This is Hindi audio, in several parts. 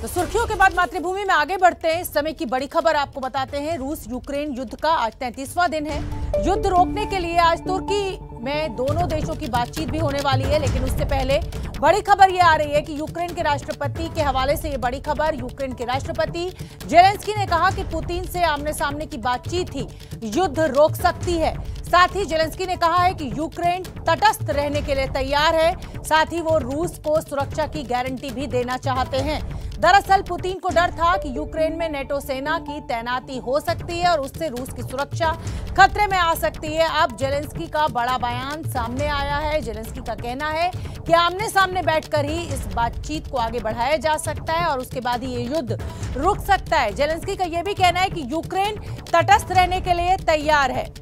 तो सुर्खियों के बाद मातृभूमि में आगे बढ़ते हैं। इस समय की बड़ी खबर आपको बताते हैं। रूस यूक्रेन युद्ध का आज 33वां दिन है। युद्ध रोकने के लिए आज तुर्की में दोनों देशों की बातचीत भी होने वाली है, लेकिन उससे पहले बड़ी खबर ये आ रही है कि यूक्रेन के राष्ट्रपति के हवाले से ये बड़ी खबर। यूक्रेन के राष्ट्रपति जेलेंस्की ने कहा कि पुतिन से आमने सामने की बातचीत ही युद्ध रोक सकती है। साथ ही जेलेंस्की ने कहा है कि यूक्रेन तटस्थ रहने के लिए तैयार है। साथ ही वो रूस को सुरक्षा की गारंटी भी देना चाहते हैं। दरअसल पुतिन को डर था कि यूक्रेन में नेटो सेना की तैनाती हो सकती है और उससे रूस की सुरक्षा खतरे में आ सकती है। अब जेलेंस्की का बड़ा बयान सामने आया है। जेलेंस्की का कहना है कि आमने सामने बैठकर ही इस बातचीत को आगे बढ़ाया जा सकता है और उसके बाद ही ये युद्ध रुक सकता है। जेलेंस्की का यह भी कहना है कि यूक्रेन तटस्थ रहने के लिए तैयार है।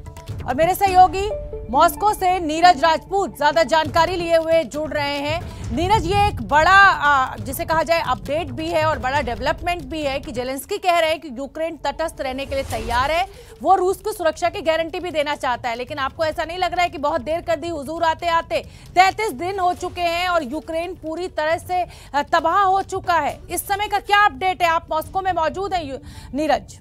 और मेरे सहयोगी मॉस्को से नीरज राजपूत ज्यादा जानकारी लिए हुए जुड़ रहे हैं। नीरज, ये एक बड़ा जिसे कहा जाए अपडेट भी है और बड़ा डेवलपमेंट भी है कि जेलेंस्की कह रहे हैं कि यूक्रेन तटस्थ रहने के लिए तैयार है। वो रूस को सुरक्षा की गारंटी भी देना चाहता है, लेकिन आपको ऐसा नहीं लग रहा है कि बहुत देर कर दी? हुजूर, आते आते 33 दिन हो चुके हैं और यूक्रेन पूरी तरह से तबाह हो चुका है। इस समय का क्या अपडेट है? आप मॉस्को में मौजूद हैं नीरज।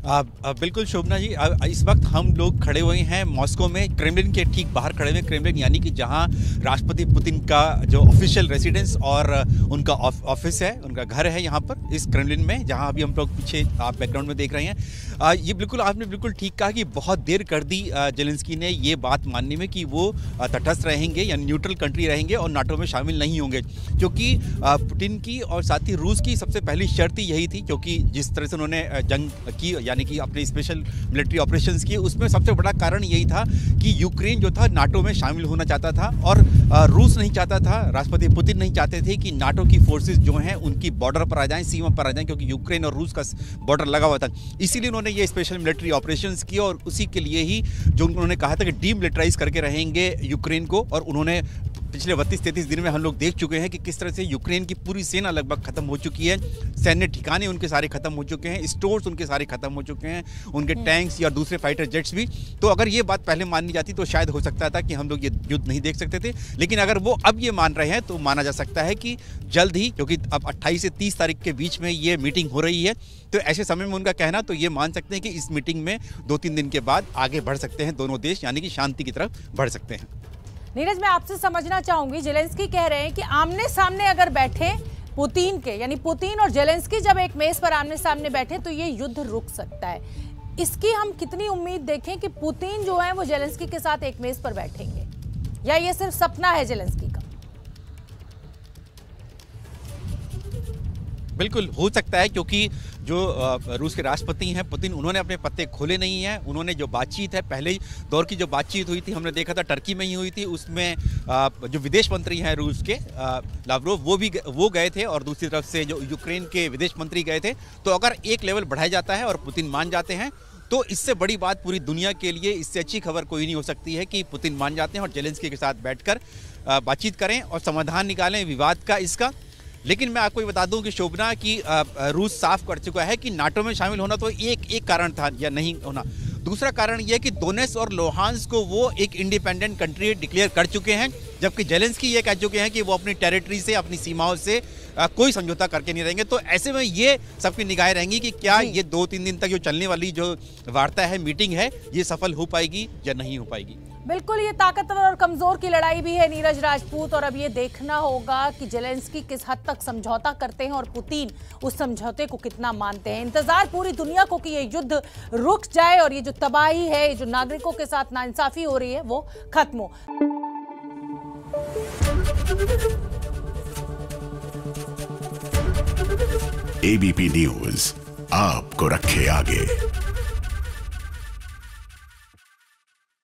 बिल्कुल शोभना जी, इस वक्त हम लोग खड़े हुए हैं मॉस्को में, क्रेमलिन के ठीक बाहर खड़े हुए। क्रेमलिन यानी कि जहां राष्ट्रपति पुतिन का जो ऑफिशियल रेसिडेंस और उनका ऑफिस है, उनका घर है यहाँ पर इस क्रेमलिन में, जहां अभी हम लोग पीछे आप बैकग्राउंड में देख रहे हैं। ये बिल्कुल आपने बिल्कुल ठीक कहा कि बहुत देर कर दी जेलेंस्की ने ये बात मानने में कि वो तटस्थ रहेंगे या न्यूट्रल कंट्री रहेंगे और नाटो में शामिल नहीं होंगे, क्योंकि पुतिन की और साथ ही रूस की सबसे पहली शर्त यही थी। क्योंकि जिस तरह से उन्होंने जंग की, यानी कि अपने स्पेशल मिलिट्री ऑपरेशंस किए, उसमें सबसे बड़ा कारण यही था कि यूक्रेन जो था नाटो में शामिल होना चाहता था और रूस नहीं चाहता था, राष्ट्रपति पुतिन नहीं चाहते थे कि नाटो की फोर्सेस जो हैं उनकी बॉर्डर पर आ जाएं, सीमा पर आ जाएं, क्योंकि यूक्रेन और रूस का बॉर्डर लगा हुआ था। इसीलिए उन्होंने ये स्पेशल मिलिट्री ऑपरेशंस किए और उसी के लिए ही जो उन्होंने कहा था कि डीमिलिटराइज करके रहेंगे यूक्रेन को। और उन्होंने पिछले 32-33 दिन में हम लोग देख चुके हैं कि किस तरह से यूक्रेन की पूरी सेना लगभग खत्म हो चुकी है। सैन्य ठिकाने उनके सारे खत्म हो चुके हैं, स्टोर्स उनके सारे खत्म हो चुके हैं, उनके टैंक्स या दूसरे फाइटर जेट्स भी। तो अगर ये बात पहले माननी जाती तो शायद हो सकता था कि हम लोग ये युद्ध नहीं देख सकते थे। लेकिन अगर वो अब ये मान रहे हैं तो माना जा सकता है कि जल्द ही, क्योंकि अब 28 से 30 तारीख के बीच में ये मीटिंग हो रही है, तो ऐसे समय में उनका कहना तो ये मान सकते हैं कि इस मीटिंग में 2-3 दिन के बाद आगे बढ़ सकते हैं दोनों देश, यानी कि शांति की तरफ बढ़ सकते हैं। नीरज, मैं आपसे समझना चाहूंगी, जेलेंस्की कह रहे हैं कि आमने सामने अगर बैठे पुतिन के, यानी पुतिन और जेलेंस्की जब एक मेज पर आमने सामने बैठे तो ये युद्ध रुक सकता है। इसकी हम कितनी उम्मीद देखें कि पुतिन जो है वो जेलेंस्की के साथ एक मेज पर बैठेंगे, या ये सिर्फ सपना है जेलेंस्की का? बिल्कुल हो सकता है, क्योंकि जो रूस के राष्ट्रपति हैं पुतिन, उन्होंने अपने पत्ते खोले नहीं हैं। उन्होंने जो बातचीत है, पहले दौर की जो बातचीत हुई थी, हमने देखा था टर्की में ही हुई थी, उसमें जो विदेश मंत्री हैं रूस के लावरोव, वो गए थे और दूसरी तरफ से जो यूक्रेन के विदेश मंत्री गए थे। तो अगर एक लेवल बढ़ाया जाता है और पुतिन मान जाते हैं तो इससे बड़ी बात पूरी दुनिया के लिए, इससे अच्छी खबर कोई नहीं हो सकती है कि पुतिन मान जाते हैं और जेलेंस्की के साथ बैठकर बातचीत करें और समाधान निकालें विवाद का इसका। लेकिन मैं आपको ये बता दूं कि शोभना की रूस साफ कर चुका है कि नाटो में शामिल होना तो एक कारण था या नहीं होना। दूसरा कारण यह कि दोनेत्स्क और लुहांस्क को वो एक इंडिपेंडेंट कंट्री डिक्लेयर कर चुके हैं, जबकि जेलेंस्की ये कह चुके हैं कि वो अपनी टेरिटरी से, अपनी सीमाओं से कोई समझौता करके नहीं रहेंगे। तो ऐसे में ये सबकी निगाहें रहेंगी कि क्या ये 2-3 दिन तक जो चलने वाली जो वार्ता है, मीटिंग है, ये सफल हो पाएगी या नहीं हो पाएगी। बिल्कुल, ये ताकतवर और कमजोर की लड़ाई भी है नीरज राजपूत, और अब ये देखना होगा कि जेलेंस्की किस हद तक समझौता करते हैं और पुतिन उस समझौते को कितना मानते हैं। इंतजार पूरी दुनिया को कि ये युद्ध रुक जाए और ये जो तबाही है, ये जो नागरिकों के साथ नाइंसाफी हो रही है, वो खत्म हो। एबीपी न्यूज आपको रखे आगे।